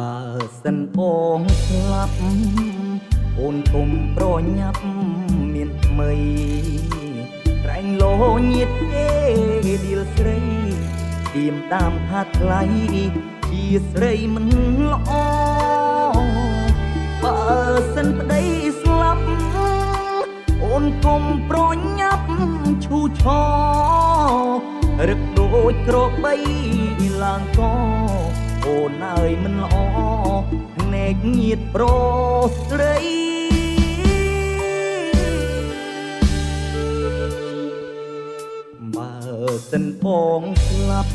បើសិនបងស្លាប់អូនគុំប្រញាប់មានថ្មីក្រែងលោញាតទេឌីលស្រីទៀមតាមថាថ្លៃជាស្រីមិនល្អបើសិនប្តីស្លាប់អូនគុំប្រញាប់ឈូឆរឹកដូចក្របីឡើងកអូនអើយមិនល្អភ្នែកញៀតប្រុសស្រីបើសិនបងស្លាប់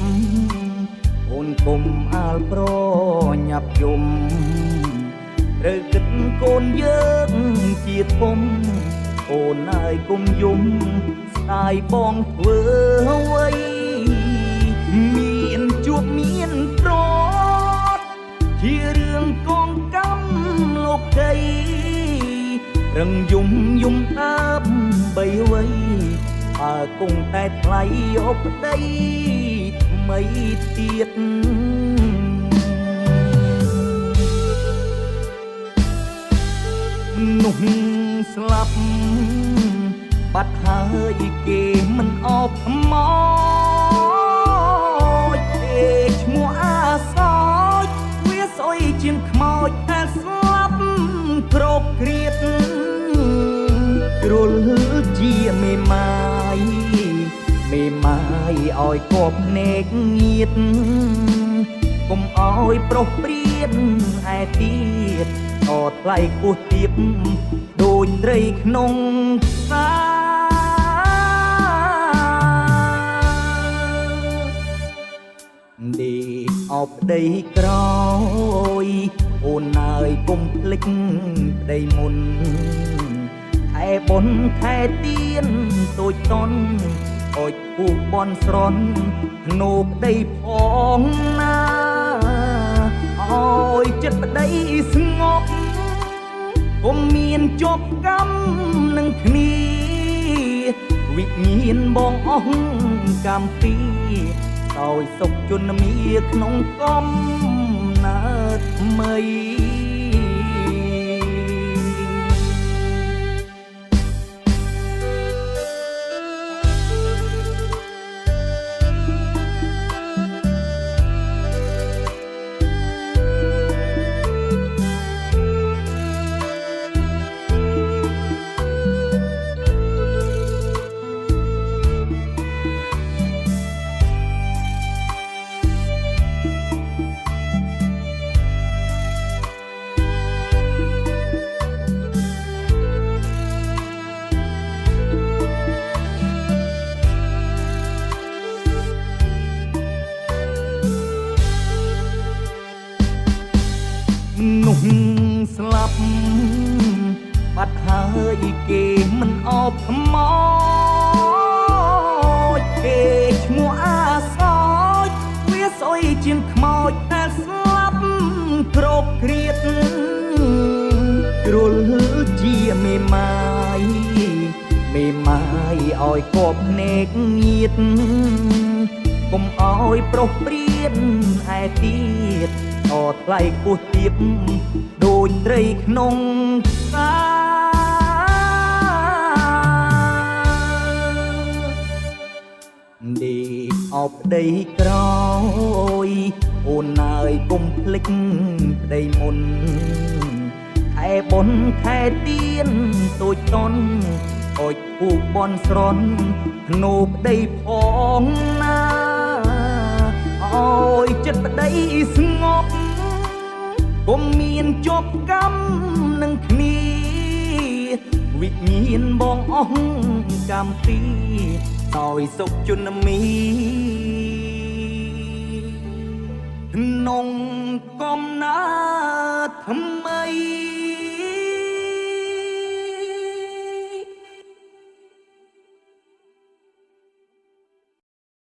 អូនគុំអាលប្រញាប់យំត្រូវគិតកូនយើងជាធំអូនអើយគុំយំស្ដាយបងធ្វើអ្វីមានជួបមានប្រជារឿងកងកម្មលោកដីរឹងយំដើមបីវ័យបើគង់តែថ្លៃអបដីថ្មីទៀតនោះស្លាប់បាត់ហើយគេមិនអបមកទេឈ្មោះអាសោចវាស្អុយជាងខ្មោចតែស្លាប់គ្រប់គ្រាតគ្រុលជាមេម៉ាយឲ្យកបភ្នែកងៀតកុំឲ្យប្រុសព្រានឯទៀតតថ្លៃគោះទៀបដូចត្រីក្នុងផ្សារដេអបប្តីក្រោយអូនអើយគុំភ្លេចប្តីមុនខែបុណ្យខែទៀនតូចតន់អុចពូបនស្រន់ភ្នោប្តីផងណាអើយចិត្តប្តីស្ងប់កុំមានជាប់កម្មនឹងគ្នាវិញ្ញាណបងអស់កម្មពីដោយសុខជន្មាក្នុងកំណើតថ្មីនោះស្លាប់បាត់ហើយគេមិនអបថ្មគេឈ្មោះអាសោចវាស្អុយជាងខ្មោចតែស្លាប់គ្រប់គ្រាតគ្រុលជាមេម៉ាយឲ្យកបភ្នែកងៀតកុំឲ្យប្រុសព្រានឯទៀតអត់ថ្លៃគោះទៀបដូចត្រីក្នុងផ្សារដេអបប្តីក្រោយអូនអើយគុំភ្លេចប្តីមុនខែបុណ្យខែទៀនតូចតន់អុចពូបនស្រន់ភ្នោប្តីផងណាអើយចិត្តប្តីស្ងប់កុំមានជាប់កម្មនឹងគ្នាវិញ្ញាណបងអស់កម្មពីដោយសុខជន្មាក្នុងកំណើតថ្មី